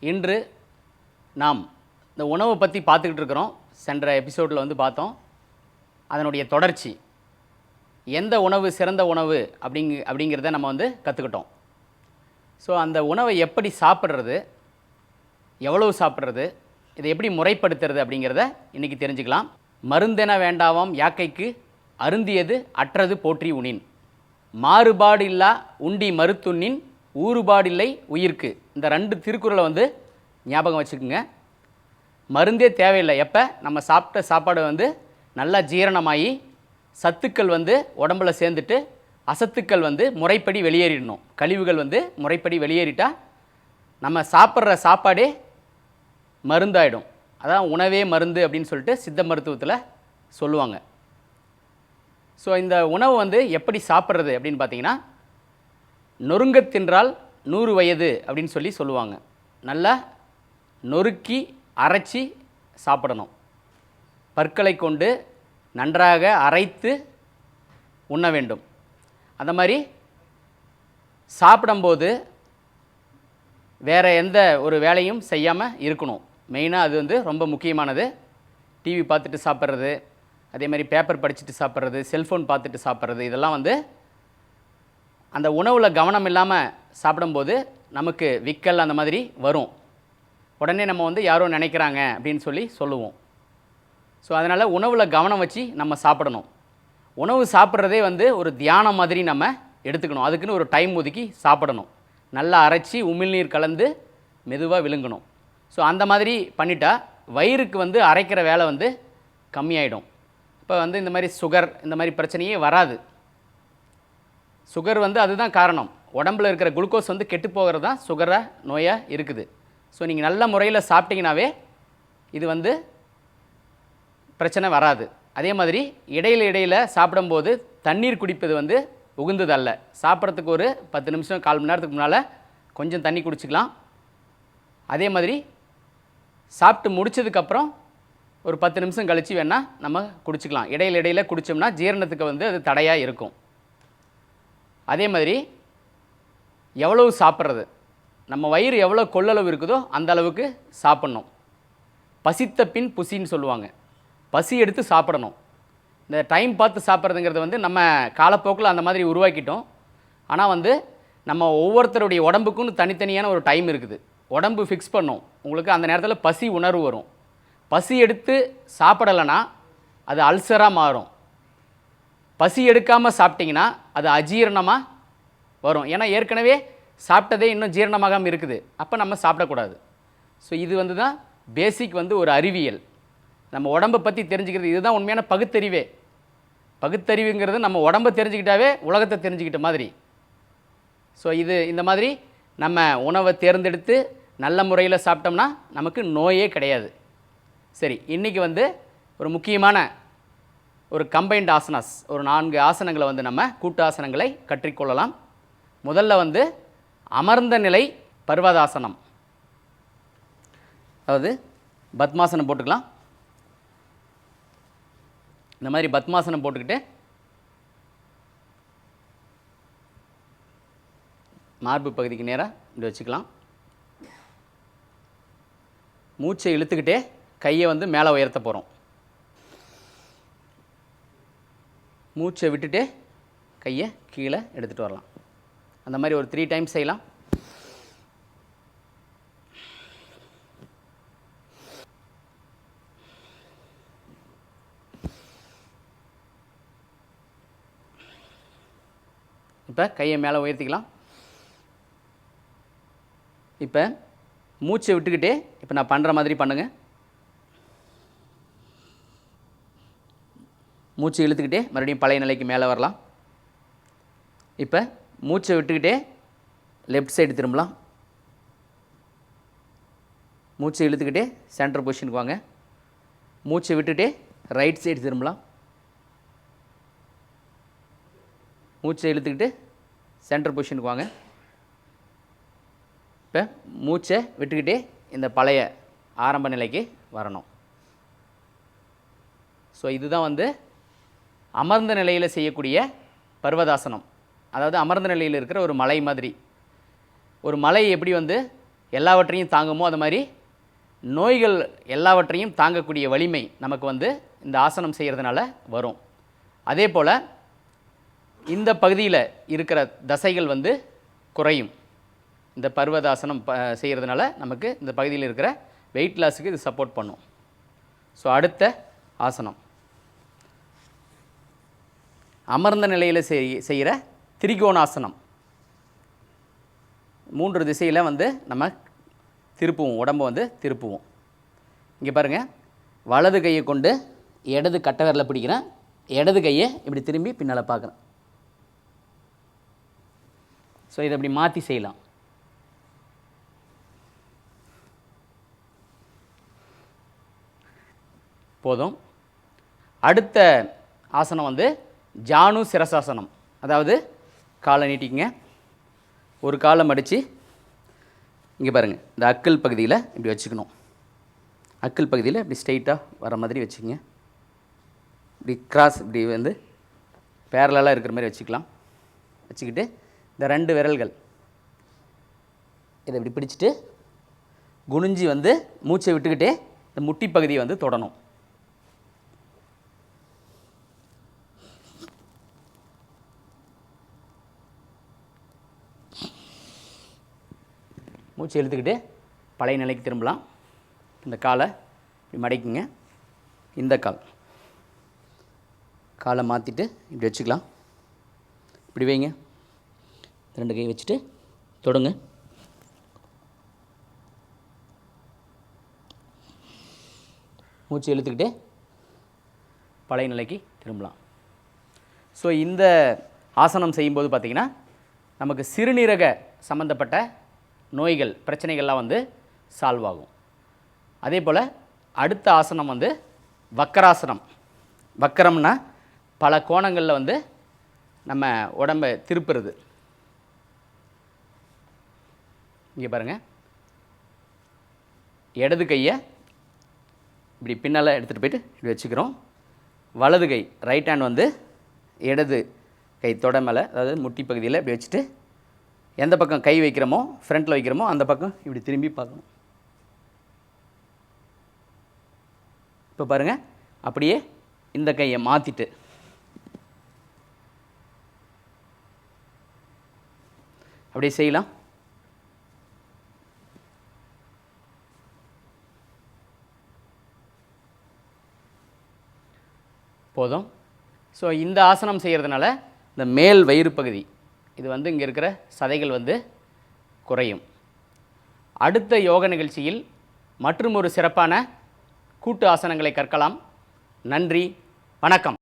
இன்று நாம் இந்த உணவை பற்றி பார்த்துக்கிட்டு இருக்கிறோம். சென்ற எபிசோடில் வந்து பார்த்தோம். அதனுடைய தொடர்ச்சி, எந்த உணவு சிறந்த உணவு அப்படிங்கிறத நம்ம வந்து கற்றுக்கிட்டோம். ஸோ அந்த உணவை எப்படி சாப்பிட்றது, எவ்வளவு சாப்பிட்றது, இதை எப்படி முறைப்படுத்துறது அப்படிங்கிறத இன்றைக்கி தெரிஞ்சுக்கலாம். மருந்தென வேண்டாவாம் யாக்கைக்கு அருந்தியது அற்றது போற்றி உணின், மாறுபாடு இல்லா உண்டி மருத்துண்ணின் ஊறுபாடில்லை உயிர்க்கு. இந்த 2 திருக்குறளை வந்து ஞாபகம் வச்சுக்கோங்க. மருந்தே தேவையில்லை. எப்போ நம்ம சாப்பிட்ட சாப்பாடு வந்து நல்லா ஜீரணமாகி சத்துக்கள் வந்து உடம்புல சேர்ந்துட்டு அசத்துக்கள் வந்து முறைப்படி வெளியேறிடணும். கழிவுகள் வந்து முறைப்படி வெளியேறிட்டால் நம்ம சாப்பிட்ற சாப்பாடே மருந்தாயிடும். அதான் உணவே மருந்து அப்படின்னு சொல்லிட்டு சித்த மருத்துவத்தில் சொல்லுவாங்க. ஸோ இந்த உணவு வந்து எப்படி சாப்பிட்றது அப்படின்னு பார்த்தீங்கன்னா, நொறுங்க தின்றால் 100 வயது அப்படின்னு சொல்லுவாங்க. நல்லா நொறுக்கி அரைச்சி சாப்பிடணும். பற்களை கொண்டு நன்றாக அரைத்து உண்ண வேண்டும். அந்த மாதிரி சாப்பிடும்போது வேறு எந்த ஒரு வேலையும் செய்யாமல் இருக்கணும். மெயினாக அது வந்து ரொம்ப முக்கியமானது. டிவி பார்த்துட்டு சாப்பிட்றது, அதே மாதிரி பேப்பர் படிச்சுட்டு சாப்பிட்றது, செல்ஃபோன் பார்த்துட்டு சாப்பிட்றது, இதெல்லாம் வந்து அந்த உணவில் கவனம் இல்லாமல் சாப்பிடும்போது நமக்கு விக்கல் அந்த மாதிரி வரும். உடனே நம்ம வந்து யாரோ நினைக்கிறாங்க அப்படின்னு சொல்லுவோம். ஸோ அதனால் உணவில் கவனம் வச்சு நம்ம சாப்பிடணும். உணவு சாப்பிட்றதே வந்து ஒரு தியானம் மாதிரி நம்ம எடுத்துக்கணும். அதுக்குன்னு ஒரு டைம் ஒதுக்கி சாப்பிடணும். நல்லா அரைச்சி உமிழ்நீர் கலந்து மெதுவாக விழுங்கணும். ஸோ அந்த மாதிரி பண்ணிட்டா வயிறுக்கு வந்து அரைக்கிற வேலை வந்து கம்மியாயிடும். இப்போ வந்து இந்த மாதிரி சுகர் இந்த மாதிரி பிரச்சனையே வராது. சுகர் வந்து அதுதான் காரணம். உடம்பில் இருக்கிற குளுக்கோஸ் வந்து கெட்டு போகிறது தான் சுகரை நோயாக இருக்குது. ஸோ நீங்கள் நல்ல முறையில் சாப்பிட்டீங்கன்னாவே இது வந்து பிரச்சனை வராது. அதே மாதிரி இடையில் சாப்பிடும்போது தண்ணீர் குடிப்பது வந்து உகுந்ததல்ல. சாப்பிட்றதுக்கு ஒரு 10 நிமிஷம் 1/4 மணி நேரத்துக்கு முன்னால் கொஞ்சம் தண்ணி குடிச்சிக்கலாம். அதே மாதிரி சாப்பிட்டு முடித்ததுக்கப்புறம் ஒரு 10 நிமிஷம் கழித்து வேணால் நம்ம குடிச்சிக்கலாம். இடையில் குடித்தோம்னா ஜீரணத்துக்கு வந்து அது தடையாக இருக்கும். அதே மாதிரி எவ்வளவு சாப்பிட்றது, நம்ம வயிறு எவ்வளோ கொள்ளளவு இருக்குதோ அந்த அளவுக்கு சாப்பிட்ணும். பசித்த பின் புசின்னு சொல்லுவாங்க. பசி எடுத்து சாப்பிடணும். இந்த டைம் பார்த்து சாப்பிட்றதுங்கிறது வந்து நம்ம காலப்போக்கில் அந்த மாதிரி உருவாக்கிட்டோம். ஆனால் வந்து நம்ம ஒவ்வொருத்தருடைய உடம்புக்குன்னு தனித்தனியான ஒரு டைம் இருக்குது. உடம்பு ஃபிக்ஸ் பண்ணும். உங்களுக்கு அந்த நேரத்தில் பசி உணர்வு வரும். பசி எடுத்து சாப்பிடலைன்னா அது அல்சராக மாறும். பசி எடுக்காமல் சாப்பிட்டிங்கன்னா அது அஜீரணமாக வரும். ஏன்னா ஏற்கனவே சாப்பிட்டதே இன்னும் ஜீரணமாகாமல் இருக்குது. அப்போ நம்ம சாப்பிடக்கூடாது. ஸோ இது வந்து தான் பேசிக் வந்து ஒரு அறிவியல். நம்ம உடம்பை பற்றி தெரிஞ்சுக்கிறது இதுதான் உண்மையான பகுத்தறிவே. பகுத்தறிவுங்கிறது நம்ம உடம்பை தெரிஞ்சுக்கிட்டாவே உலகத்தை தெரிஞ்சுக்கிட்ட மாதிரி. ஸோ இந்த மாதிரி நம்ம உணவை தேர்ந்தெடுத்து நல்ல முறையில் சாப்பிட்டோம்னா நமக்கு நோயே கிடையாது. சரி, இன்றைக்கி வந்து ஒரு முக்கியமான ஒரு கம்பைன்ட் ஆசனாஸ், ஒரு 4 ஆசனங்களை வந்து நம்ம கூட்டு ஆசனங்களை கற்றுக்கொள்ளலாம். முதல்ல வந்து அமர்ந்த நிலை பர்வதாசனம், அதாவது பத்மாசனம் போட்டுக்கலாம். இந்த மாதிரி பத்மாசனம் போட்டுக்கிட்டு மார்பு பகுதிக்கு நேராக இப்படி வச்சுக்கலாம். மூச்சை இழுத்துக்கிட்டே கையை வந்து மேலே உயர்த்த போகிறோம். மூச்சை விட்டுட்டு கையை கீழே எடுத்துகிட்டு வரலாம். அந்த மாதிரி ஒரு 3 டைம்ஸ் செய்யலாம். இப்போ கையை மேலே உயர்த்திக்கலாம். இப்போ மூச்சை விட்டுக்கிட்டே இப்போ நான் பண்ணுற மாதிரி பண்ணுங்கள். மூச்சை இழுத்துக்கிட்டே மறுபடியும் பழைய நிலைக்கு மேலே வரலாம். இப்போ மூச்சை விட்டுக்கிட்டே லெஃப்ட் சைடு திரும்பலாம். மூச்சை இழுத்துக்கிட்டே சென்டர் பொசிஷனுக்கு வாங்க. மூச்சை விட்டுகிட்டே ரைட் சைடு திரும்பலாம். மூச்சை இழுத்துக்கிட்டு சென்டர் பொசிஷனுக்கு வாங்க. இப்போ மூச்சை விட்டுக்கிட்டே இந்த பழைய ஆரம்ப நிலைக்கு வரணும். ஸோ இதுதான் வந்து அமர்ந்த நிலையில் செய்யக்கூடிய பர்வதாசனம். அதாவது அமர்ந்த நிலையில் இருக்கிற ஒரு மலை மாதிரி. ஒரு மலை எப்படி வந்து எல்லாவற்றையும் தாங்குமோ அது மாதிரி நோய்கள் எல்லாவற்றையும் தாங்கக்கூடிய வலிமை நமக்கு வந்து இந்த ஆசனம் செய்கிறதுனால வரும். அதே போல் இந்த பகுதியில் இருக்கிற தசைகள் வந்து குறையும். இந்த பர்வதாசனம் செய்கிறதுனால நமக்கு இந்த பகுதியில் இருக்கிற வெயிட் லாஸுக்கு இது சப்போர்ட் பண்ணும். ஸோ அடுத்த ஆசனம் அமர்ந்த நிலையில் செய்கிற திரிகோணாசனம். 3 திசையில் வந்து நம்ம திருப்புவோம், உடம்பை வந்து திருப்புவோம். இங்கே பாருங்கள், வலது கையை கொண்டு இடது கட்டை விரலை பிடிக்கிறேன், இடது கையை இப்படி திரும்பி பின்னால் பார்க்குறேன். ஸோ இதை இப்படி மாற்றி செய்யலாம். போதும். அடுத்த ஆசனம் வந்து ஜானு சிரசாசனம். அதாவது காலை நீட்டிக்கங்க, ஒரு காலை மடித்து இங்கே பாருங்கள், இந்த அக்கல் பகுதியில் இப்படி வச்சுக்கணும். அக்கல் பகுதியில் இப்படி ஸ்ட்ரெயிட்டாக வர மாதிரி வச்சுக்கங்க. இப்படி கிராஸ் இப்படி வந்து பேரலாக இருக்கிற மாதிரி வச்சுக்கலாம். வச்சுக்கிட்டு இந்த 2 விரல்கள் இதை இப்படி பிடிச்சிட்டு குனிஞ்சி வந்து மூச்சை விட்டுக்கிட்டே இந்த முட்டி பகுதியை வந்து தொடணும். மூச்சு இழுத்துக்கிட்டு பழைய நிலைக்கு திரும்பலாம். இந்த காலை இப்படி மடக்கிங்க. இந்த காலை மாற்றிட்டு இப்படி வச்சுக்கலாம். இப்படி வைங்க, 2 கை வச்சுட்டு தொடுங்க. மூச்சு இழுத்துக்கிட்டே பழைய நிலைக்கு திரும்பலாம். ஸோ இந்த ஆசனம் செய்யும்போது பார்த்திங்கன்னா நமக்கு சிறுநீரக சம்மந்தப்பட்ட நோய்கள் பிரச்சனைகள்லாம் வந்து சால்வ் ஆகும். அதே போல் அடுத்த ஆசனம் வந்து வக்கராசனம். வக்கரம்னா பல கோணங்களில் வந்து நம்ம உடம்பை திருப்புறது. இங்கே பாருங்கள், இடது கையை இப்படி பின்னால் எடுத்துகிட்டு போயிட்டு இப்படி வச்சுக்கிறோம். வலது கை ரைட் ஹேண்ட் வந்து இடது கை தொட மேலே, அதாவது முட்டி பகுதியில் இப்படி வச்சுட்டு எந்த பக்கம் கை வைக்கிறோமோ ஃப்ரண்ட்டில் வைக்கிறோமோ அந்த பக்கம் இப்படி திரும்பி பார்க்கணும். இப்போ பாருங்கள், அப்படியே இந்த கையை மாற்றிட்டு அப்படியே செய்யலாம். போதும். ஸோ இந்த ஆசனம் செய்கிறதுனால இந்த மேல் வயிறு பகுதி இது வந்து இங்கே இருக்கிற சதைகள் வந்து குறையும். அடுத்த யோக நிகழ்ச்சியில் மற்றும் ஒரு சிறப்பான கூட்டு ஆசனங்களை கற்கலாம். நன்றி, வணக்கம்.